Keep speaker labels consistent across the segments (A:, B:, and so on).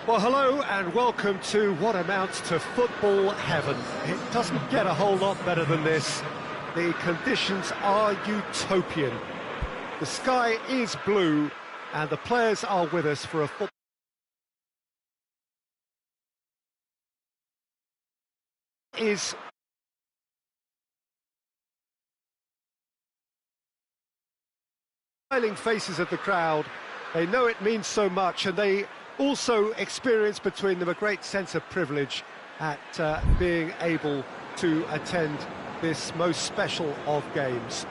A: Well, hello and welcome to what amounts to football heaven. It doesn't get a whole lot better than this. The conditions are utopian. The sky is blue and the players are with us for a football. Is smiling faces of the crowd. They know it means so much, and they also experience between them a great sense of privilege at being able to attend this most special of games.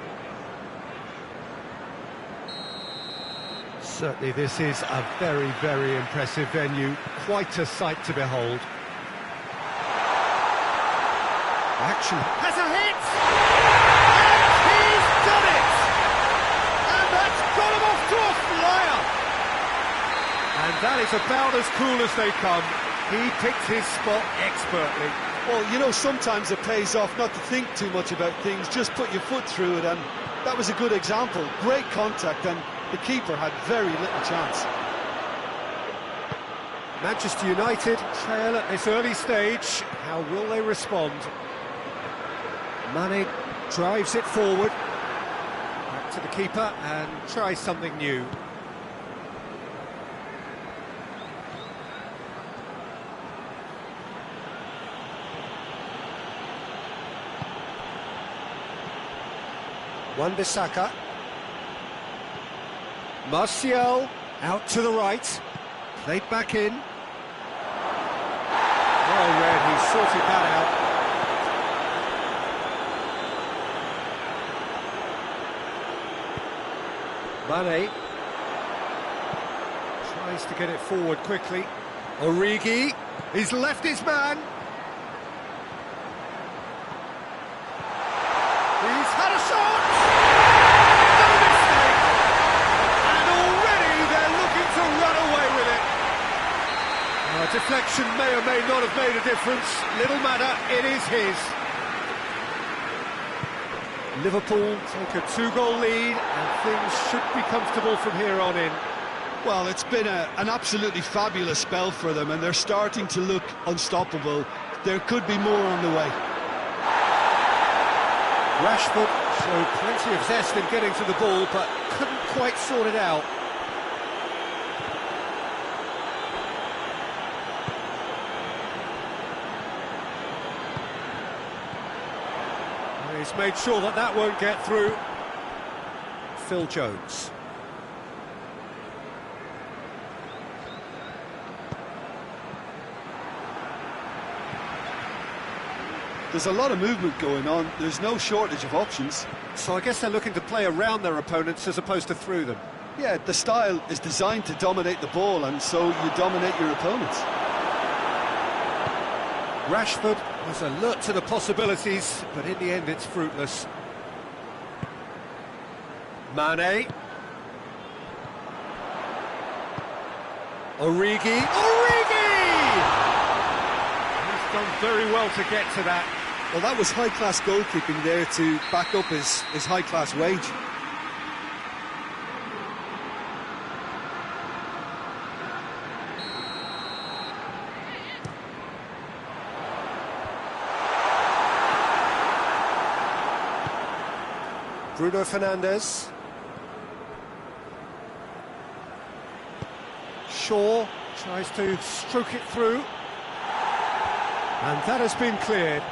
A: Certainly this is a very, very impressive venue, quite a sight to behold. Action has a hit! And he's done it! And that's got him off to a flyer! And that is about as cool as they come. He picked his spot expertly.
B: Well, you know, sometimes it pays off not to think too much about things, just put your foot through it, and that was a good example. Great contact, and the keeper had very little chance.
A: Manchester United trail at this early stage. How will they respond? Mane drives it forward. Back to the keeper and tries something new. Wan-Bissaka. Martial out to the right. Played back in. Well read, he sorted that out. Mane tries to get it forward quickly. Origi, he's left his man. He's had a shot! No mistake! And already they're looking to run away with it. Deflection may or may not have made a difference. Little matter, it is his. Liverpool take a 2-goal lead and things should be comfortable from here on in.
B: Well, it's been an absolutely fabulous spell for them, and they're starting to look unstoppable. There could be more on the way.
A: Rashford showed plenty of zest in getting to the ball, but couldn't quite sort it out. He's made sure that that won't get through. Phil Jones.
B: There's a lot of movement going on. There's no shortage of options.
A: So I guess they're looking to play around their opponents as opposed to through them.
B: Yeah, the style is designed to dominate the ball, and so you dominate your opponents.
A: Rashford was alert to the possibilities, but in the end it's fruitless. Mane. Origi. He's done very well to get to that.
B: Well, that was high-class goalkeeping there to back up his high-class wage.
A: Bruno Fernandes. Shaw tries to stroke it through. And that has been cleared.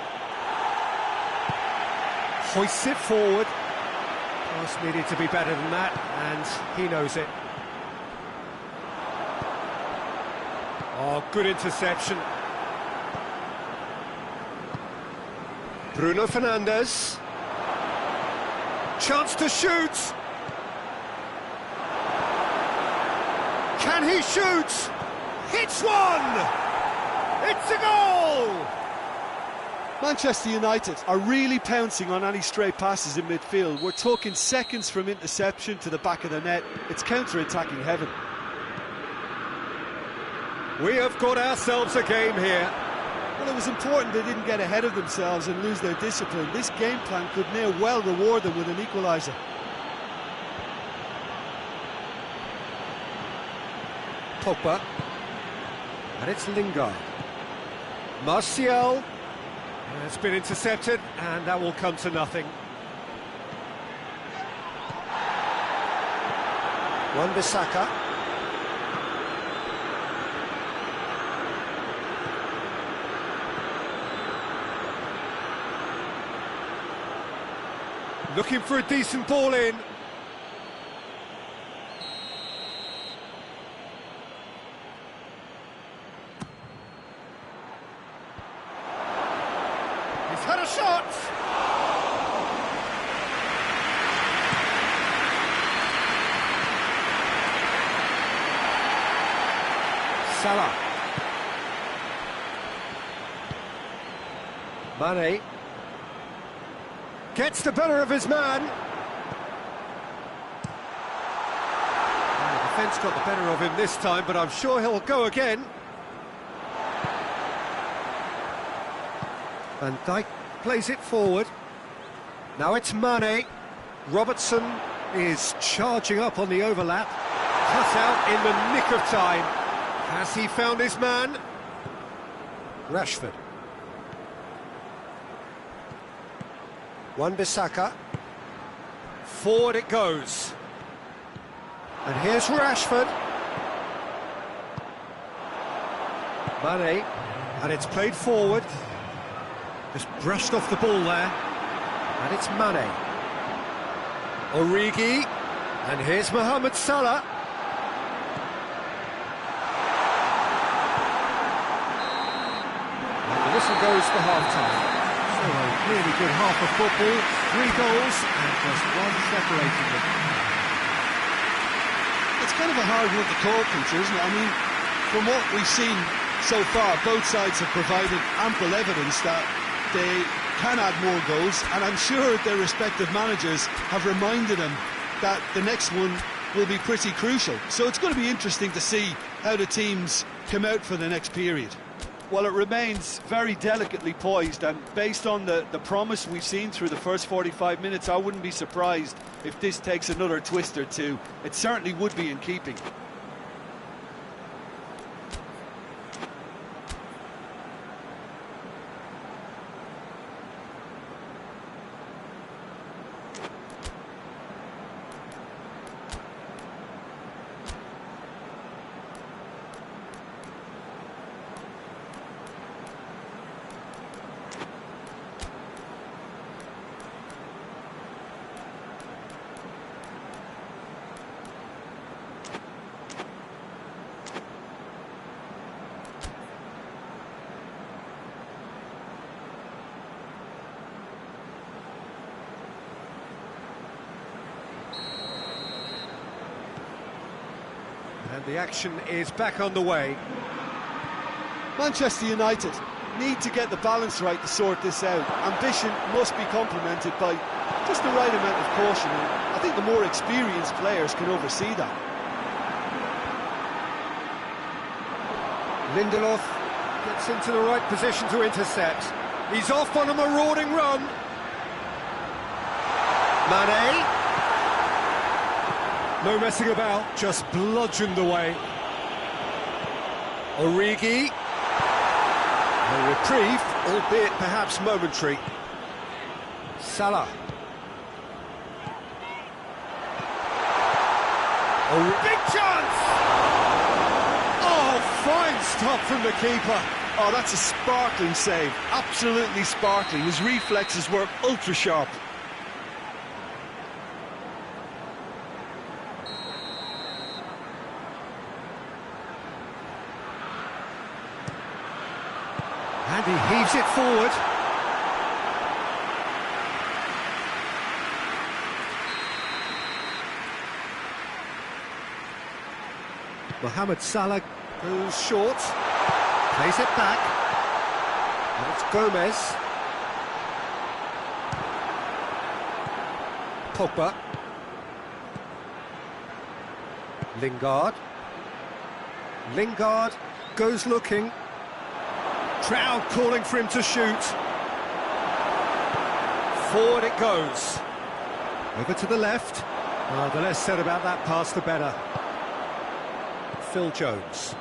A: Hoists it forward. Pass needed to be better than that, and he knows it. Oh, good interception. Bruno Fernandes. Chance to shoot. Can he shoot? Hits one! It's a goal!
B: Manchester United are really pouncing on any stray passes in midfield. We're talking seconds from interception to the back of the net. It's counter-attacking heaven.
A: We have got ourselves a game here.
B: Well, it was important they didn't get ahead of themselves and lose their discipline. This game plan could now well reward them with an equaliser.
A: Pogba. And it's Lingard. Martial. It's been intercepted, and that will come to nothing. Wan-Bissaka. Looking for a decent ball in. He's had a shot. Salah. Mane. Gets the better of his man. And the defence got the better of him this time, but I'm sure he'll go again. Van Dijk plays it forward. Now it's Mane. Robertson is charging up on the overlap. Cut out in the nick of time. Has he found his man? Rashford. Wan-Bissaka. Forward it goes. And here's Rashford. Mane. And it's played forward. Just brushed off the ball there. And it's Mane. Origi. And here's Mohamed Salah. And the whistle goes for half-time. So a really good half of football, 3 goals and just one separating them.
B: It's kind of a hard one to call, Peter, isn't it? I mean, from what we've seen so far, both sides have provided ample evidence that they can add more goals, and I'm sure their respective managers have reminded them that the next one will be pretty crucial. So it's going to be interesting to see how the teams come out for the next period.
C: Well, it remains very delicately poised, and based on the promise we've seen through the first 45 minutes, I wouldn't be surprised if this takes another twist or two. It certainly would be in keeping.
A: And the action is back on the way.
B: Manchester United need to get the balance right to sort this out. Ambition must be complemented by just the right amount of caution, and I think the more experienced players can oversee that.
A: Lindelof gets into the right position to intercept. He's off on a marauding run. Mane. No messing about, just bludgeoned away. Origi. A reprieve, albeit perhaps momentary. Salah. Big chance! Oh, fine stop from the keeper.
B: Oh, that's a sparkling save, absolutely sparkling. His reflexes were ultra sharp.
A: And he heaves it forward. Mohamed Salah goes short, plays it back, and it's Gomez. Pogba. Lingard. Lingard goes looking. Crowd calling for him to shoot. Forward it goes. Over to the left. Well, the less said about that pass, the better. Phil Jones.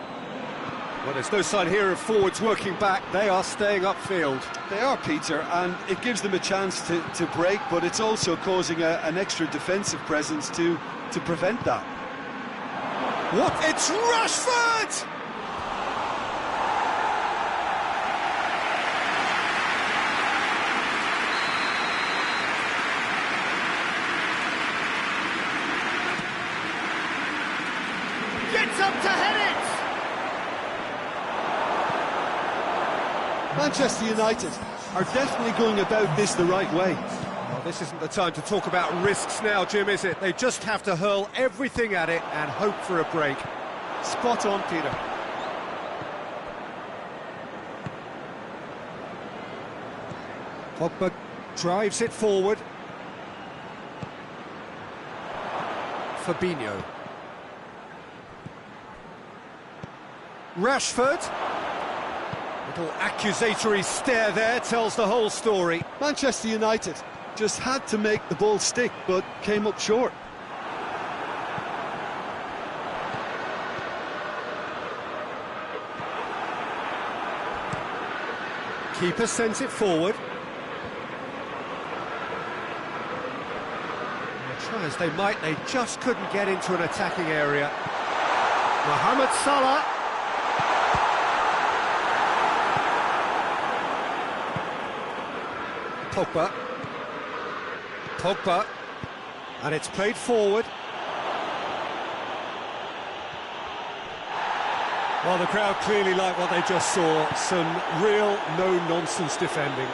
A: Well, there's no sign here of forwards working back. They are staying upfield.
C: They are, Peter, and it gives them a chance to break, but it's also causing an extra defensive presence to prevent that.
A: What? It's Rashford! Gets up to head it!
C: Manchester United are definitely going about this the right way.
A: Well, this isn't the time to talk about risks now, Jim, is it? They just have to hurl everything at it and hope for a break.
C: Spot on, Peter.
A: Pogba drives it forward. Fabinho. Rashford. Little accusatory stare there tells the whole story.
C: Manchester United just had to make the ball stick, but came up short.
A: Keeper sends it forward. Try as they might, they just couldn't get into an attacking area. Mohamed Salah. Pogba. And it's played forward. Well, the crowd clearly like what they just saw. Some real no-nonsense defending.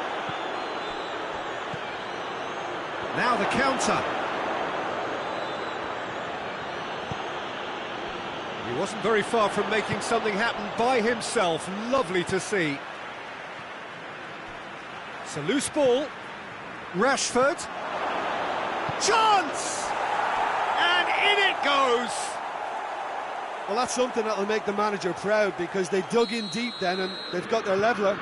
A: Now the counter. He wasn't very far from making something happen by himself. Lovely to see. It's a loose ball. Rashford. Chance! And in it goes!
C: Well, that's something that'll make the manager proud, because they dug in deep then and they've got their leveller.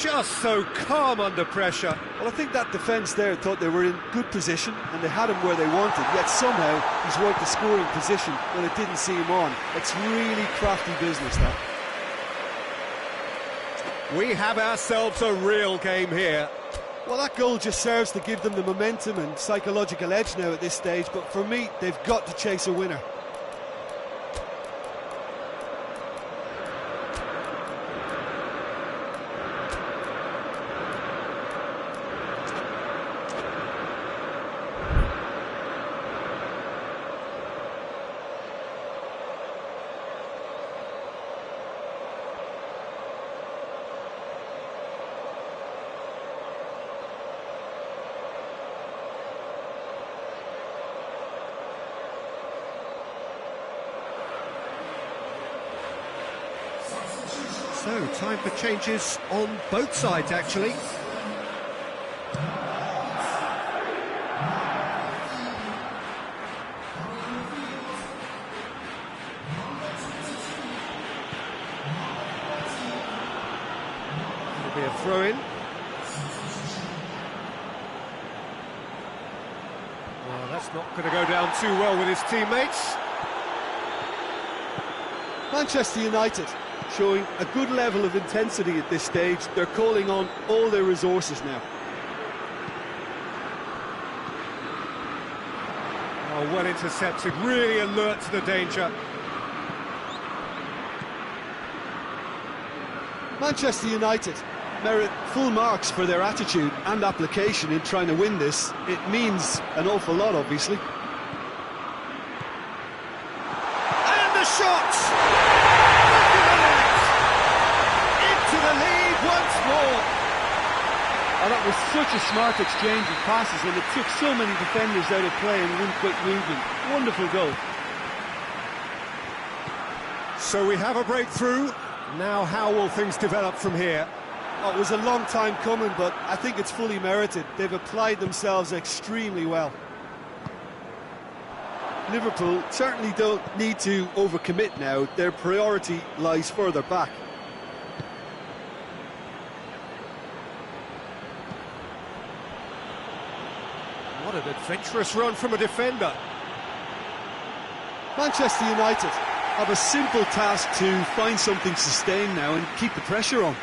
A: Just so calm under pressure.
C: Well, I think that defence there thought they were in good position and they had him where they wanted, yet somehow he's worked the scoring position when it didn't see him on. It's really crafty business, that.
A: We have ourselves a real game here.
C: Well, that goal just serves to give them the momentum and psychological edge now at this stage, but for me, they've got to chase a winner.
A: So, time for changes on both sides, actually. It'll be a throw-in. Well, that's not going to go down too well with his teammates.
C: Manchester United showing a good level of intensity at this stage. They're calling on all their resources now.
A: Oh, well intercepted, really alert to the danger.
C: Manchester United merit full marks for their attitude and application in trying to win this. It means an awful lot, obviously.
A: And the shot!
C: Oh, that was such a smart exchange of passes, and it took so many defenders out of play in one quick movement. Wonderful goal.
A: So we have a breakthrough. Now how will things develop from here?
C: Oh, it was a long time coming, but I think it's fully merited. They've applied themselves extremely well. Liverpool certainly don't need to overcommit now. Their priority lies further back.
A: What an adventurous run from a defender.
C: Manchester United
B: have a simple task to find something sustained now and keep the pressure on.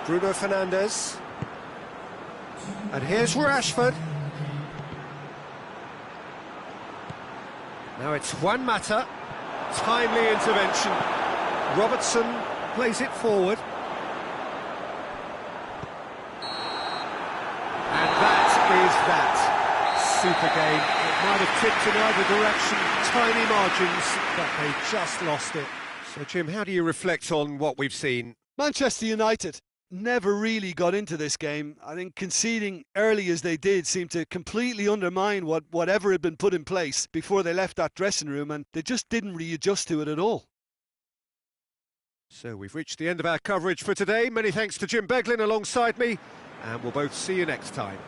A: Bruno Fernandes. And here's Rashford. Now it's Juan Mata. Timely intervention. Robertson plays it forward. And that is that. Super game. It might have tipped in either direction. Tiny margins, but they just lost it. So, Jim, how do you reflect on what we've seen?
B: Manchester United never really got into this game. I think conceding early as they did seemed to completely undermine whatever had been put in place before they left that dressing room, and they just didn't readjust to it at all.
A: So we've reached the end of our coverage for today. Many thanks to Jim Beglin alongside me, and we'll both see you next time.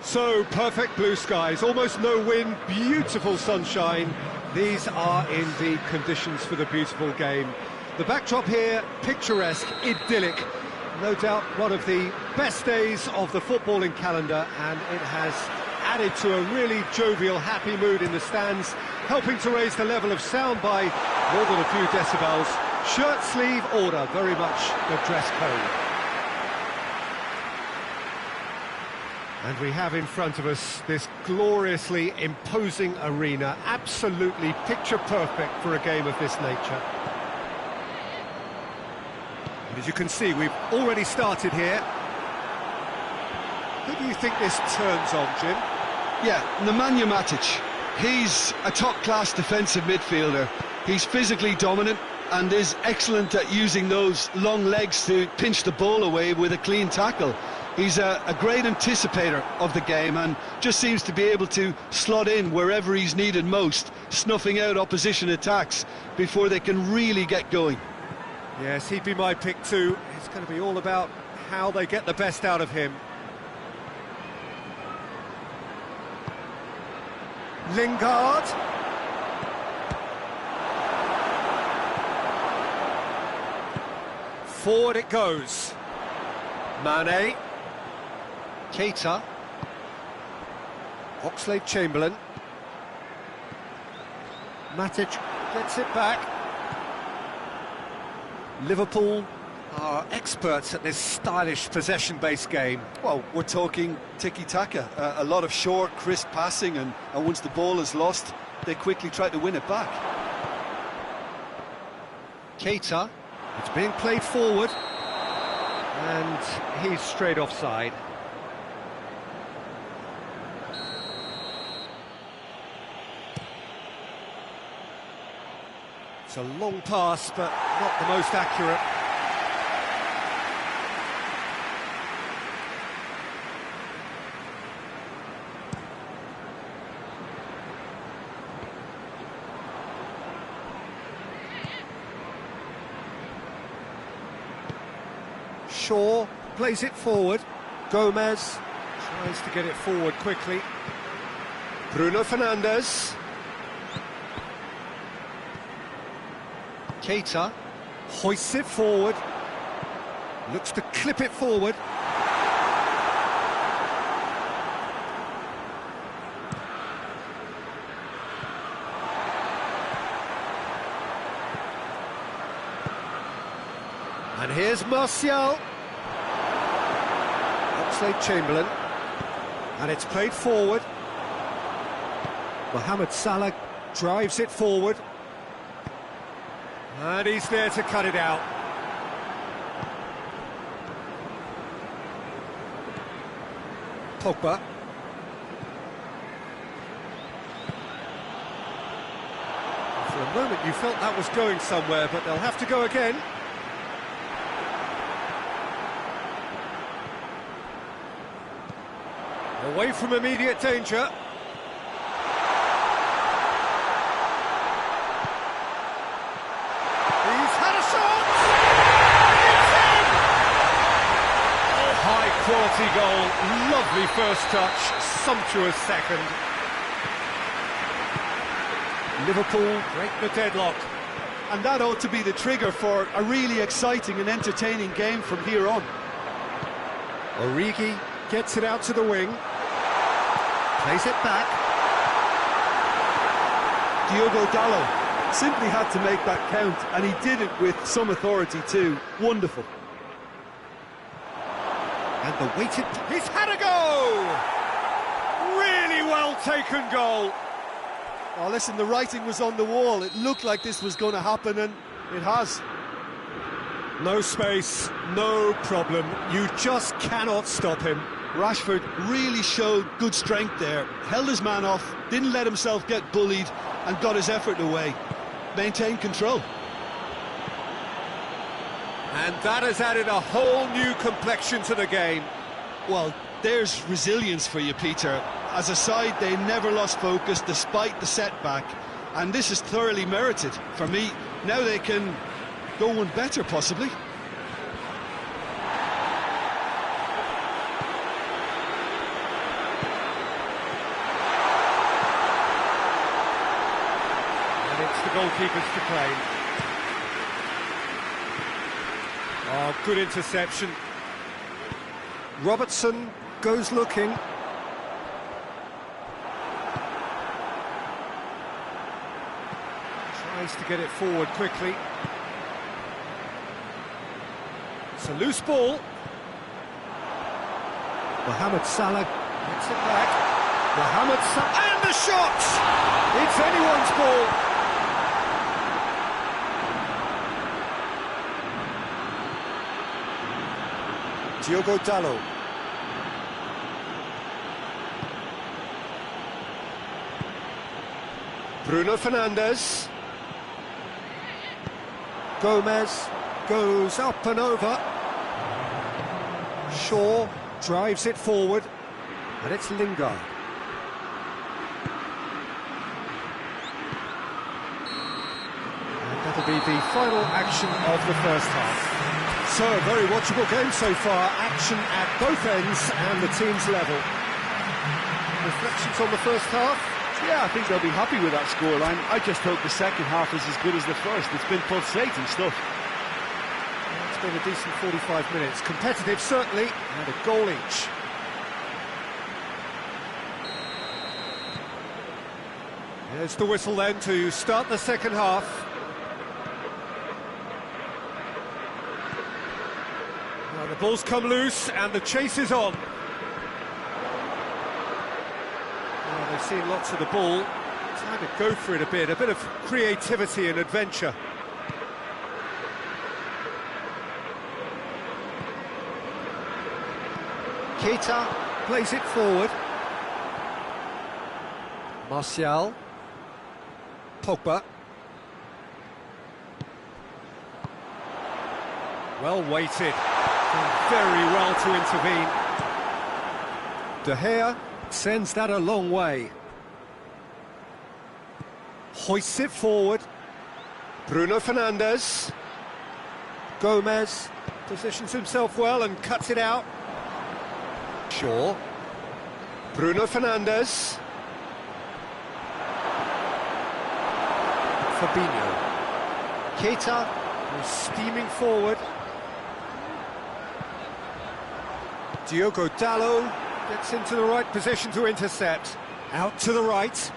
A: So, perfect blue skies, almost no wind, beautiful sunshine. These are indeed conditions for the beautiful game. The backdrop here, picturesque, idyllic. No doubt one of the best days of the footballing calendar, and it has added to a really jovial, happy mood in the stands, helping to raise the level of sound by more than a few decibels. Shirt sleeve order, very much the dress code. And we have in front of us this gloriously imposing arena, absolutely picture perfect for a game of this nature. And as you can see, we've already started here. Who do you think this turns on, Jim?
B: Yeah, Nemanja Matic. He's a top-class defensive midfielder. He's physically dominant and is excellent at using those long legs to pinch the ball away with a clean tackle. He's a great anticipator of the game and just seems to be able to slot in wherever he's needed most, snuffing out opposition attacks before they can really get going.
A: Yes, he'd be my pick too. It's going to be all about how they get the best out of him. Lingard. Forward it goes. Mane. Keita. Oxlade-Chamberlain. Matic gets it back. Liverpool are experts at this stylish possession-based game.
C: Well, we're talking tiki-taka, a lot of short, crisp passing, and once the ball is lost, they quickly try to win it back.
A: Keita, it's being played forward, and he's straight offside. It's a long pass, but not the most accurate. Shaw plays it forward. Gomez tries to get it forward quickly. Bruno Fernandes. Keita hoists it forward. Looks to clip it forward. And here's Martial. Oxlade-Chamberlain, and it's played forward. Mohamed Salah drives it forward, and he's there to cut it out. Pogba. For a moment you felt that was going somewhere, but they'll have to go again. Away from immediate danger. He's had a shot! It's in! Oh, high-quality goal. Lovely first touch, sumptuous second. Liverpool break the deadlock.
C: And that ought to be the trigger for a really exciting and entertaining game from here on.
A: Origi gets it out to the wing. Plays it back.
C: Diogo Dalot simply had to make that count, and he did it with some authority too. Wonderful.
A: And the weighted... He's had a go! Really well taken goal.
C: Oh, listen, the writing was on the wall. It looked like this was going to happen, and it has.
A: No space, no problem. You just cannot stop him.
B: Rashford really showed good strength there, held his man off, didn't let himself get bullied, and got his effort away. Maintained control.
A: And that has added a whole new complexion to the game.
B: Well, there's resilience for you, Peter. As a side, they never lost focus despite the setback, and this is thoroughly merited. For me, now they can go one better, possibly.
A: Goalkeepers to claim. Oh, good interception. Robertson goes looking. Tries to get it forward quickly. It's a loose ball. Mohamed Salah gets it back. Mohamed Salah, and the shot! It's anyone's ball. Diogo Dalot. Bruno Fernandes. Gomez goes up and over. Shaw drives it forward, and it's Lingard. And that'll be the final action of the first half. So, a very watchable game so far, action at both ends and the team's level. Reflections on the first half?
C: Yeah, I think they'll be happy with that scoreline. I just hope the second half is as good as the first. It's been pulsating stuff.
A: It's been a decent 45 minutes. Competitive, certainly, and a goal each. Here's the whistle then to start the second half. Well, the ball's come loose and the chase is on. Well, they've seen lots of the ball. Time to go for it a bit of creativity and adventure. Keita plays it forward. Martial. Pogba. Well weighted. Very well to intervene. De Gea sends that a long way. Hoists it forward. Bruno Fernandes. Gomez positions himself well and cuts it out. Shaw. Bruno Fernandes. Fabinho. Keita is steaming forward. Diogo Dalot gets into the right position to intercept. Out to the right.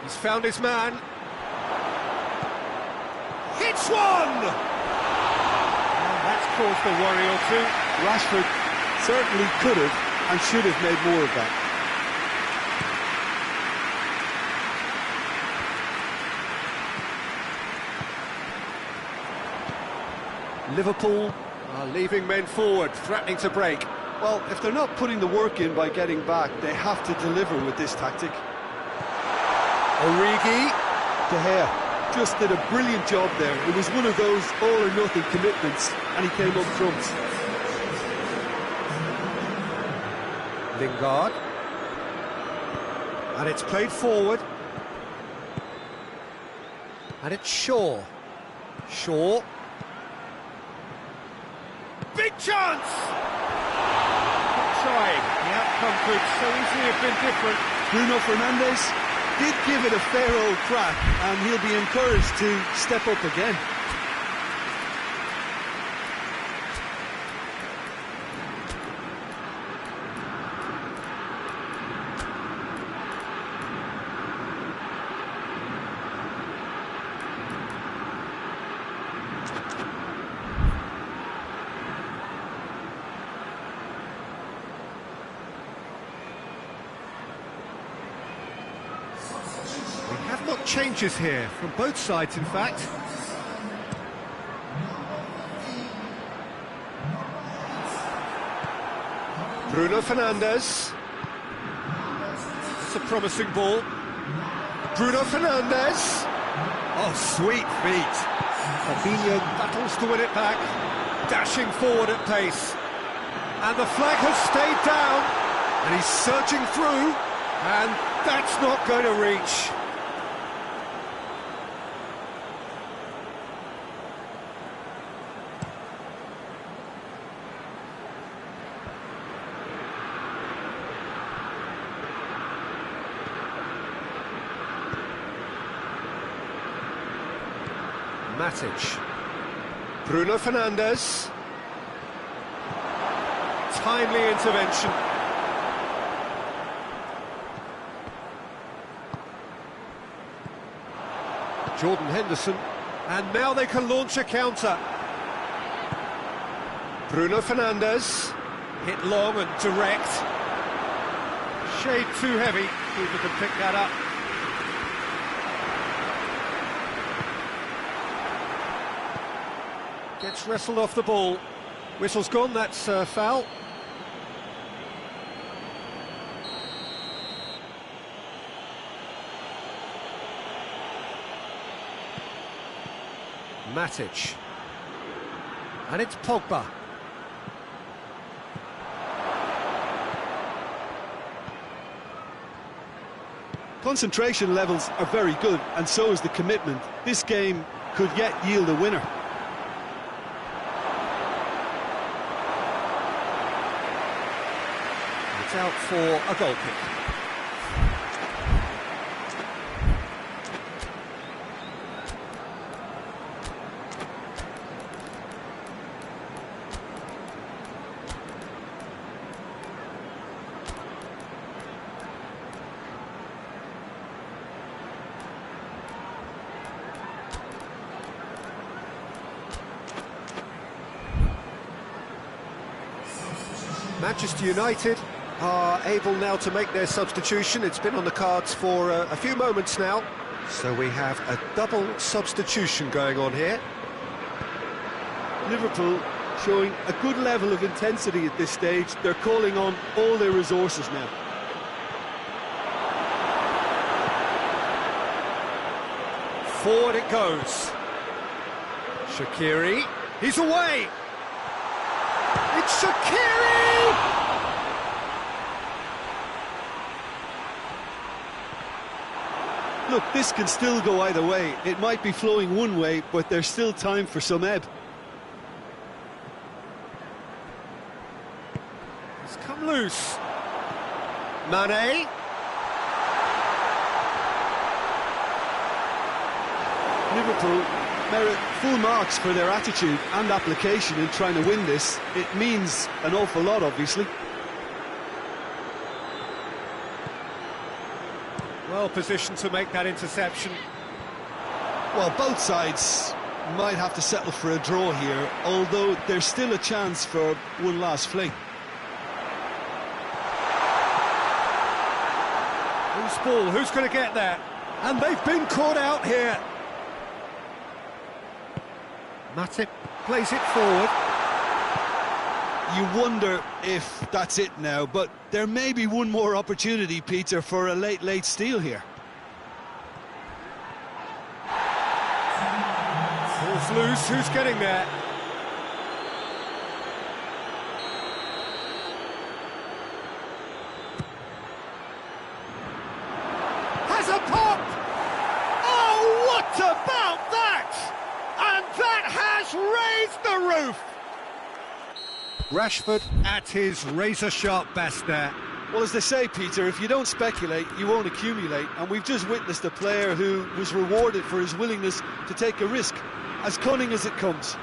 A: He's found his man. Hits one! And that's caused a worry or two.
B: Rashford certainly could have and should have made more of that.
A: Liverpool are leaving men forward, threatening to break.
C: Well, if they're not putting the work in by getting back, they have to deliver with this tactic.
A: Origi.
B: De Gea just did a brilliant job there. It was one of those all-or-nothing commitments, and he came up trumps.
A: Lingard. And it's played forward. And it's Shaw. Shaw. Big chance! Trying. The outcome could so easily have been different.
B: Bruno Fernandes did give it a fair old crack, and he'll be encouraged to step up again.
A: Changes here from both sides, in fact. Bruno Fernandes. It's a promising ball. Bruno Fernandes. Oh, sweet feet. Fabinho battles to win it back, dashing forward at pace. And the flag has stayed down, and he's surging through, and that's not going to reach. Matic. Bruno Fernandes. Timely intervention. Jordan Henderson. And now they can launch a counter. Bruno Fernandes. Hit long and direct. Shade too heavy. Keeper can pick that up. Gets wrestled off the ball. Whistle's gone, that's foul. Matic. And it's Pogba.
B: Concentration levels are very good, and so is the commitment. This game could yet yield a winner.
A: It's out for a goal kick. Manchester United are able now to make their substitution. It's been on the cards for a few moments now. So we have a double substitution going on here.
B: Liverpool showing a good level of intensity at this stage. They're calling on all their resources now.
A: Forward it goes. Shaqiri, he's away! It's Shaqiri!
B: Look, this can still go either way. It might be flowing one way, but there's still time for some ebb.
A: It's come loose. Mane.
B: Liverpool merit full marks for their attitude and application in trying to win this. It means an awful lot, obviously.
A: Well positioned to make that interception.
B: Well, both sides might have to settle for a draw here, although there's still a chance for one last fling.
A: Who's ball? Who's going to get that? And they've been caught out here. Matip plays it forward.
B: You wonder if that's it now, but there may be one more opportunity, Peter, for a late steal here.
A: Ball's loose, who's getting there? Has a pop! Oh, what about that? And that has raised the roof! Rashford at his razor-sharp best there.
B: Well, as they say, Peter, if you don't speculate, you won't accumulate. And we've just witnessed a player who was rewarded for his willingness to take a risk, as cunning as it comes.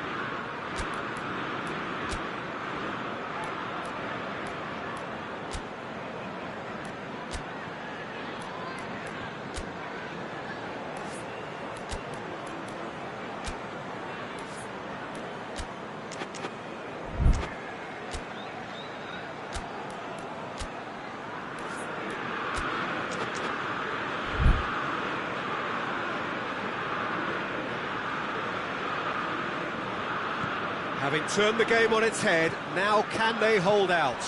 A: Having turned the game on its head, now can they hold out?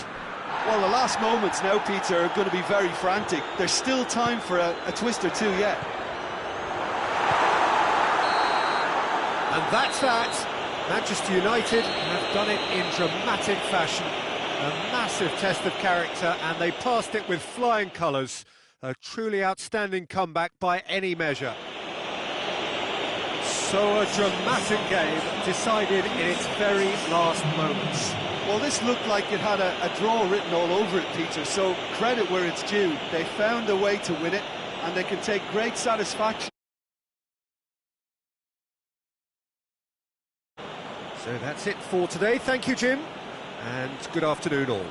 B: Well, the last moments now, Peter, are going to be very frantic. There's still time for a twist or two yet.
A: And that's that. Manchester United have done it in dramatic fashion. A massive test of character, and they passed it with flying colours. A truly outstanding comeback by any measure. So a dramatic game decided in its very last moments.
B: Well, this looked like it had a draw written all over it, Peter, so credit where it's due. They found a way to win it, and they can take great satisfaction.
A: So that's it for today. Thank you, Jim, and good afternoon all.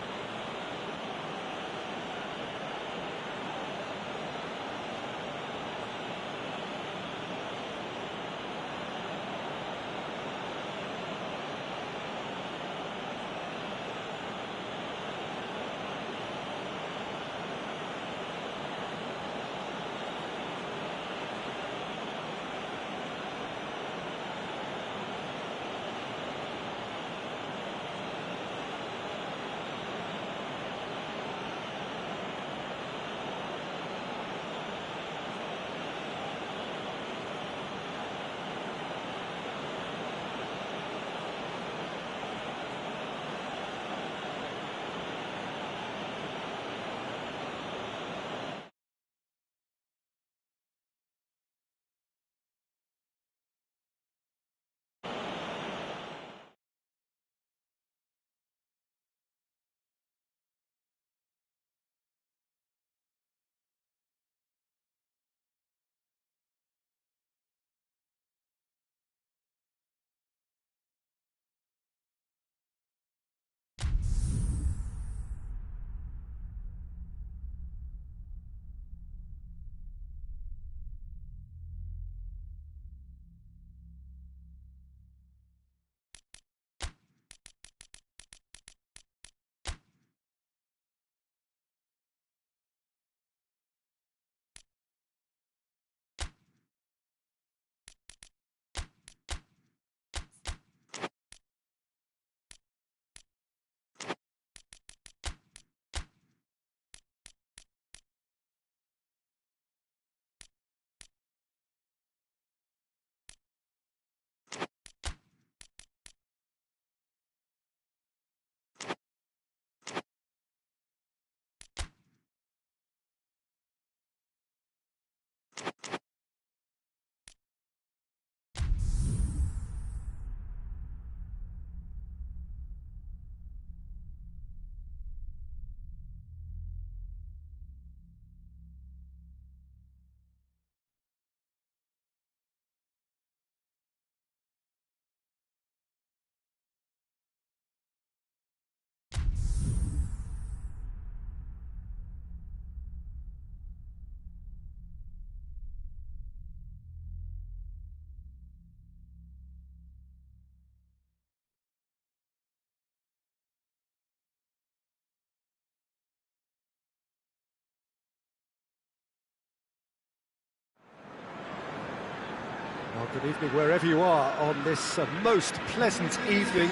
A: Good evening wherever you are on this most pleasant evening.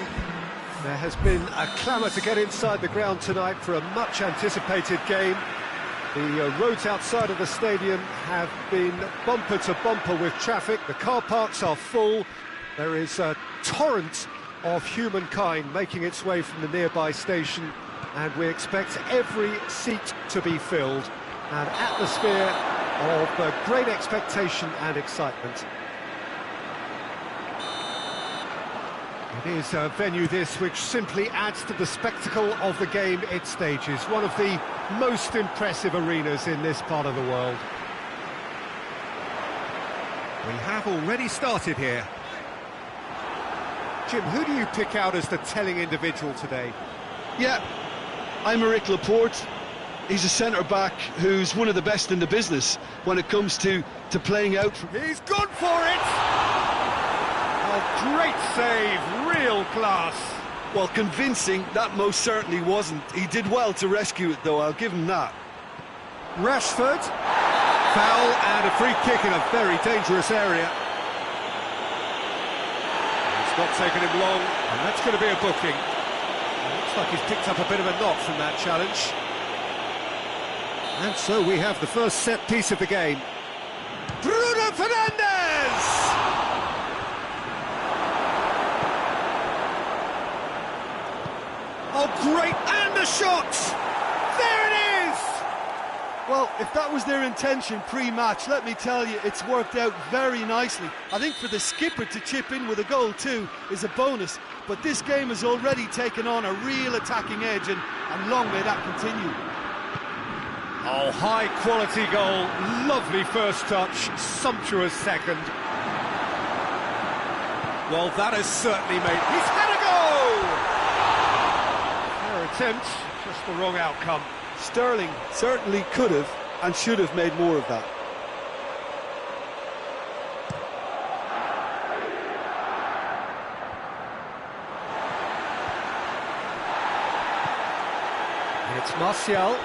A: There has been a clamour to get inside the ground tonight for a much anticipated game. The roads outside of the stadium have been bumper to bumper with traffic. The car parks are full. There is a torrent of humankind making its way from the nearby station, and we expect every seat to be filled. An atmosphere of great expectation and excitement. It is a venue this which simply adds to the spectacle of the game it stages. One of the most impressive arenas in this part of the world. We have already started here. Jim, who do you pick out as the telling individual today?
B: Yeah, Aymeric Laporte. He's a centre-back who's one of the best in the business when it comes to playing out.
A: He's gone for it! Oh, great save, real class.
B: Well, convincing, that most certainly wasn't. He did well to rescue it, though, I'll give him that.
A: Rashford, foul and a free kick in a very dangerous area. It's not taken him long, and that's going to be a booking. It looks like he's picked up a bit of a knock from that challenge. And so we have the first set piece of the game. Bruno Fernandes! Oh, great, and the shot! There it is!
C: Well, if that was their intention pre-match, let me tell you, it's worked out very nicely. I think for the skipper to chip in with a goal too is a bonus, but this game has already taken on a real attacking edge, and long may that continue.
A: Oh, high-quality goal, lovely first touch, sumptuous second. Well, that has certainly made... He's had a goal! Fair attempt, just the wrong outcome.
C: Sterling certainly could have and should have made more of that.
A: And it's Martial.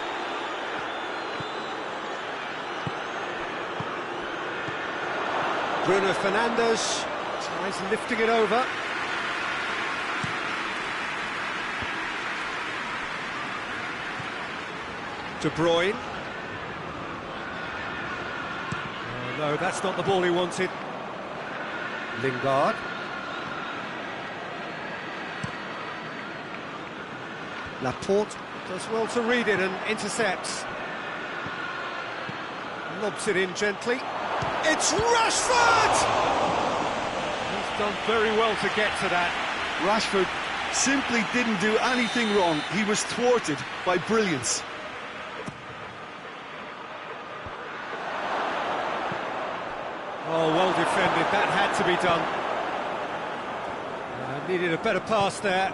A: Bruno Fernandes tries lifting it over. De Bruyne. Oh, no, that's not the ball he wanted. Lingard. Laporte does well to read it and intercepts. Lobs it in gently. It's Rashford! He's done very well to get to that.
B: Rashford simply didn't do anything wrong. He was thwarted by brilliance.
A: Oh, well defended. That had to be done. Needed a better pass there.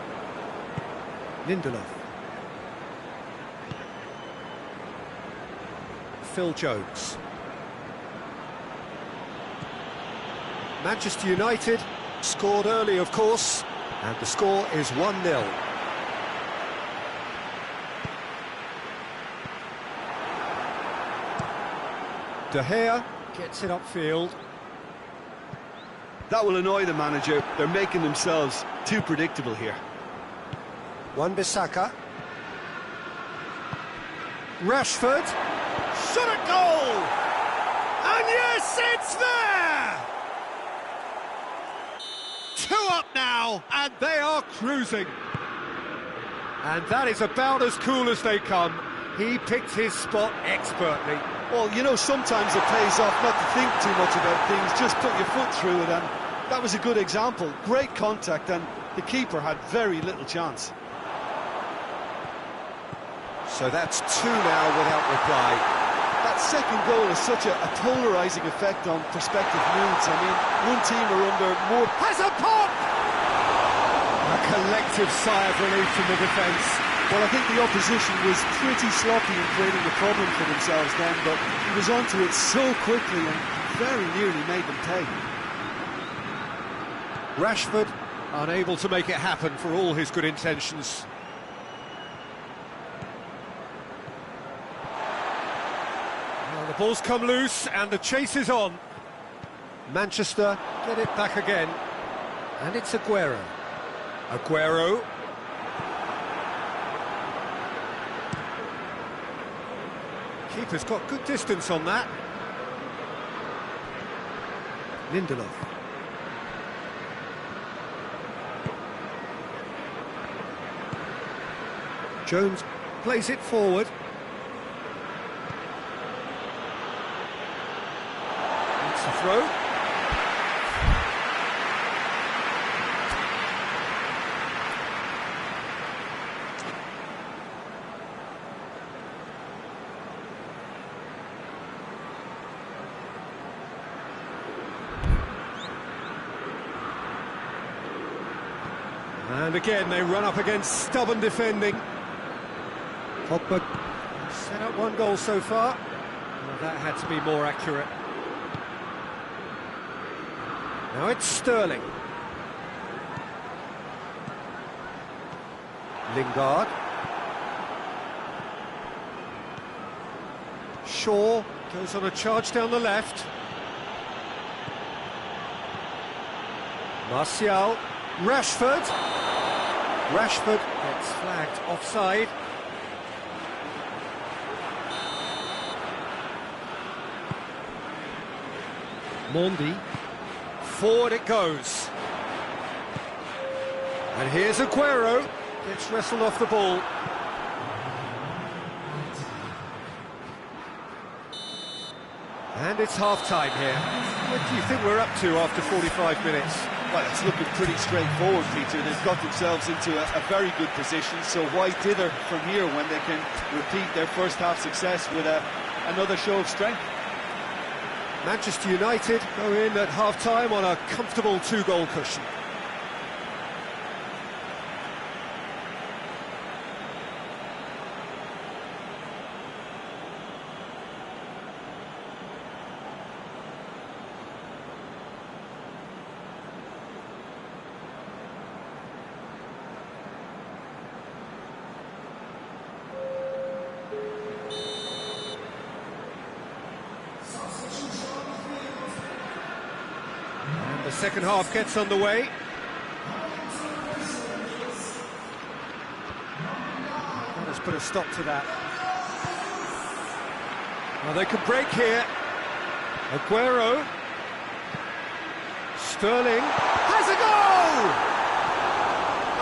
A: Lindelof. Phil Jones. Manchester United scored early, of course, and the score is 1-0. De Gea gets it upfield.
B: That will annoy the manager. They're making themselves too predictable here.
A: Wan-Bissaka. Rashford. Shot at goal! And yes, it's there! 2 up now, and they are cruising. And that is about as cool as they come. He picked his spot expertly.
C: Well, you know, sometimes it pays off not to think too much about things, just put your foot through it, and that was a good example. Great contact, and the keeper had very little chance.
A: So that's 2 now without reply.
C: That second goal has such a polarising effect on prospective moods. I mean, one team are under more...
A: Has a pop! A collective sigh of relief from the defence.
C: Well, I think the opposition was pretty sloppy in creating a problem for themselves then, but he was onto it so quickly and very nearly made them pay.
A: Rashford unable to make it happen for all his good intentions. Well, the ball's come loose and the chase is on. Manchester get it back again. And it's Aguero. Aguero. Keeper's got good distance on that. Lindelof. Jones plays it forward. It's a throw. And again, they run up against stubborn defending. Pogba set up one goal so far. Well, that had to be more accurate. Now it's Sterling. Lingard. Shaw goes on a charge down the left. Martial. Rashford. Rashford gets flagged offside. Mondi. Forward it goes. And here's Aguero. Gets wrestled off the ball. And it's half-time here. What do you think we're up to after 45 minutes?
C: Well, it's looking pretty straightforward, Peter. They've got themselves into a very good position, so why dither from here when they can repeat their first half success with another show of strength?
A: Manchester United go in at half-time on a comfortable 2-goal cushion. The second half gets underway. That has put a stop to that. Well, they could break here. Aguero. Sterling has a goal!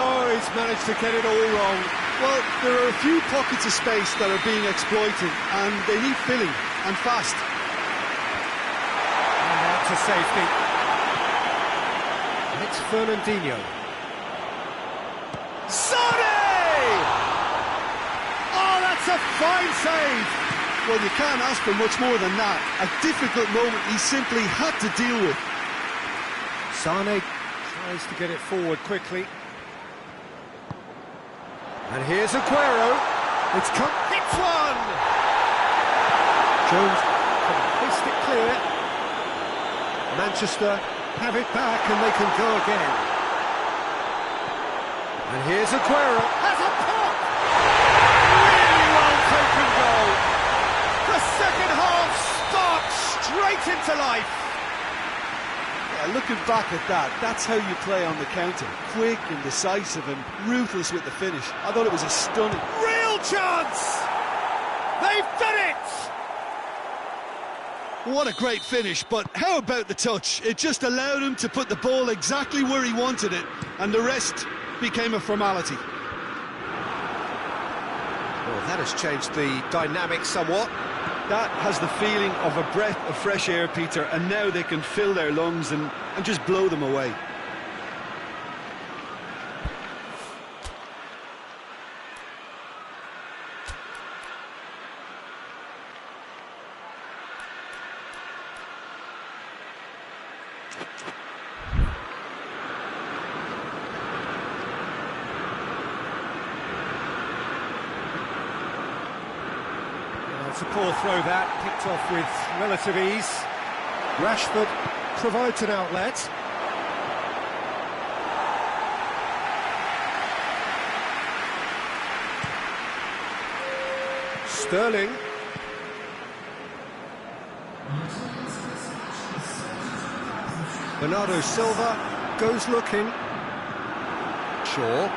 A: Oh, he's managed to get it all wrong.
B: Well, there are a few pockets of space that are being exploited, and they need filling, and fast.
A: And out to safety. It's Fernandinho. Sane! Oh, that's a fine save!
B: Well, you can't ask for much more than that. A difficult moment he simply had to deal with.
A: Sane tries to get it forward quickly. And here's Aguero. It's come. Hits one! Jones can hoist it clear. Manchester have it back and they can go again. And here's Aguero. Has a pop! Really well taken goal. The second half sparks straight into life.
B: Yeah, looking back at that, that's how you play on the counter. Quick and decisive and ruthless with the finish. I thought it was a stunning...
A: Real chance! They've done it!
B: What a great finish, but how about the touch? It just allowed him to put the ball exactly where he wanted it, and the rest became a formality.
A: Well, that has changed the dynamic somewhat.
C: That has the feeling of a breath of fresh air, Peter, and now they can fill their lungs and just blow them away.
A: It's a poor throw that, picked off with relative ease. Rashford provides an outlet. Sterling. Bernardo Silva goes looking. Shaw.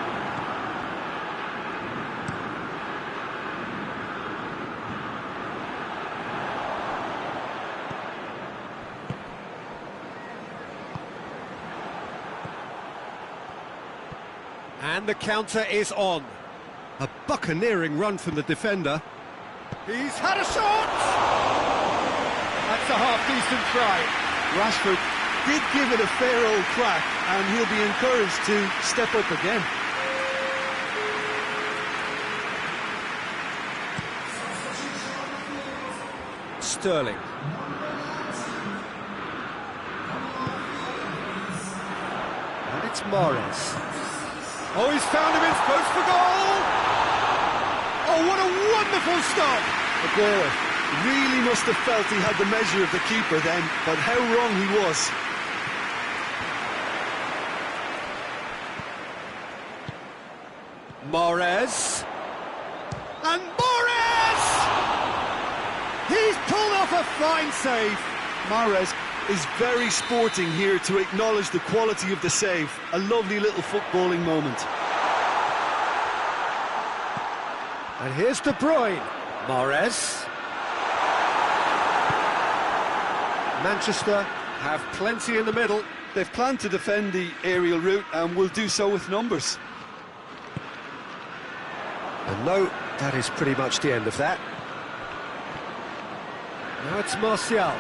A: And the counter is on. A buccaneering run from the defender. He's had a shot! That's a half-decent try.
B: Rashford did give it a fair old crack, and he'll be encouraged to step up again.
A: Sterling. And it's Mahrez. Oh, he's found him in close for goal! Oh, what a wonderful stop!
B: Aguero really must have felt he had the measure of the keeper then, but how wrong he was.
A: Mahrez. And Mahrez! He's pulled off a fine save.
B: Mahrez is very sporting here to acknowledge the quality of the save. A lovely little footballing moment.
A: And here's De Bruyne. Mahrez. Manchester have plenty in the middle.
B: They've planned to defend the aerial route and will do so with numbers.
A: And no, that is pretty much the end of that. Now it's Martial.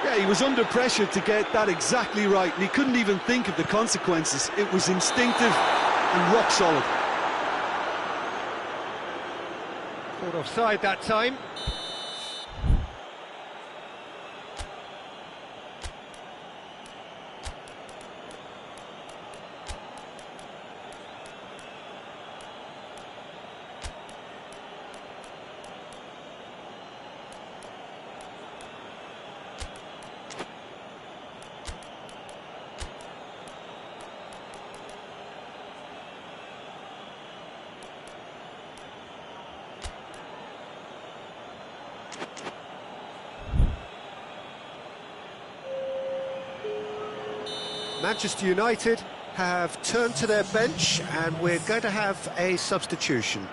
B: Yeah, he was under pressure to get that exactly right, and he couldn't even think of the consequences. It was instinctive and rock solid.
A: Caught offside that time. Manchester United have turned to their bench and we're going to have a substitution.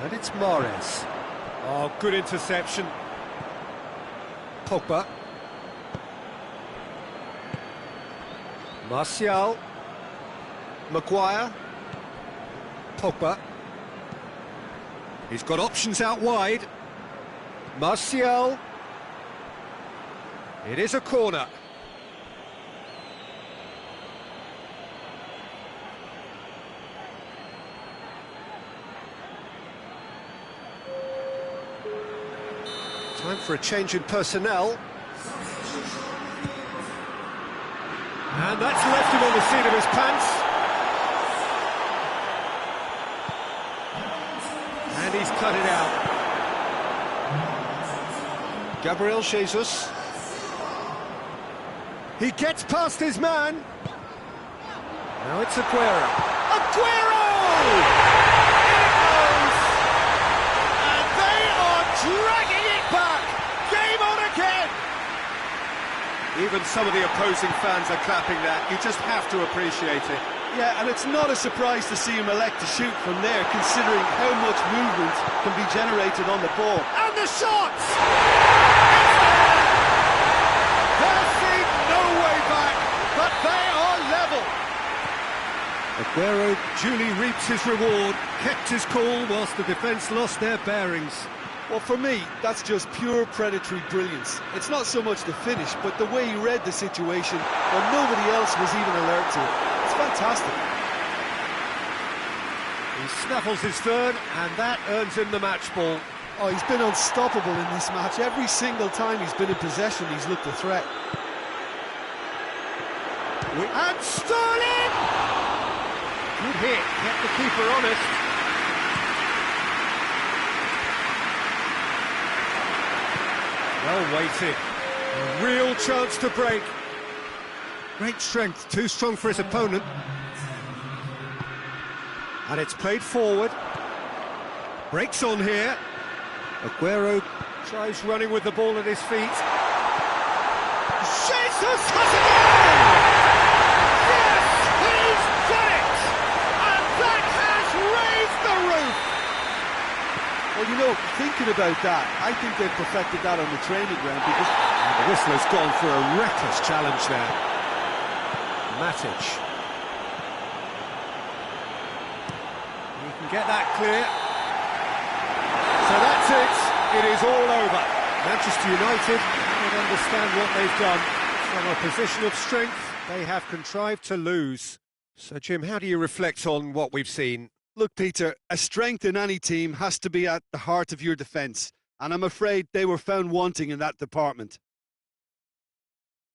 A: And it's Mahrez. Oh, good interception. Pogba. Martial. Maguire. Pogba. He's got options out wide. Martial. It is a corner. Time for a change in personnel. And that's left him on the seat of his pants. And he's cut it out. Gabriel Jesus. He gets past his man. Now it's Aguero. Aguero! In it goes! And they are dragging it back! Game on again! Even some of the opposing fans are clapping that. You just have to appreciate it.
B: Yeah, and it's not a surprise to see him elect to shoot from there, considering how much movement can be generated on the ball.
A: And the shots! There seemed no way back, but they are level. Aguero duly reaps his reward, kept his cool whilst the defence lost their bearings.
B: Well, for me, that's just pure predatory brilliance. It's not so much the finish, but the way he read the situation when nobody else was even alert to it. It's fantastic.
A: He snaffles his third, and that earns him the match ball.
B: Oh, he's been unstoppable in this match. Every single time he's been in possession, he's looked a threat.
A: And Sterling! Good hit, kept the keeper honest. Well weighted. A real chance to break. Great strength, too strong for his opponent. And it's played forward. Breaks on here. Aguero Tries running with the ball at his feet. Jesus has a goal! Yes, he's done it! And that has raised the roof!
C: Well, you know, thinking about that, I think they've perfected that on the training ground because...
A: And the whistle has gone for a reckless challenge there. Matic. He can get that clear. So that's it. It is all over. Manchester United cannot understand what they've done. From a position of strength, they have contrived to lose. So, Jim, how do you reflect on what we've seen?
B: Look, Peter, a strength in any team has to be at the heart of your defence, and I'm afraid they were found wanting in that department.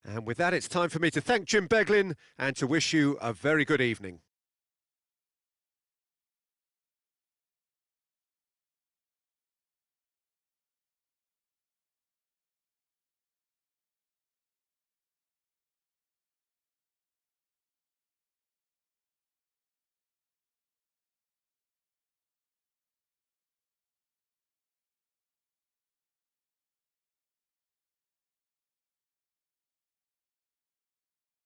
A: And with that, it's time for me to thank Jim Beglin and to wish you a very good evening.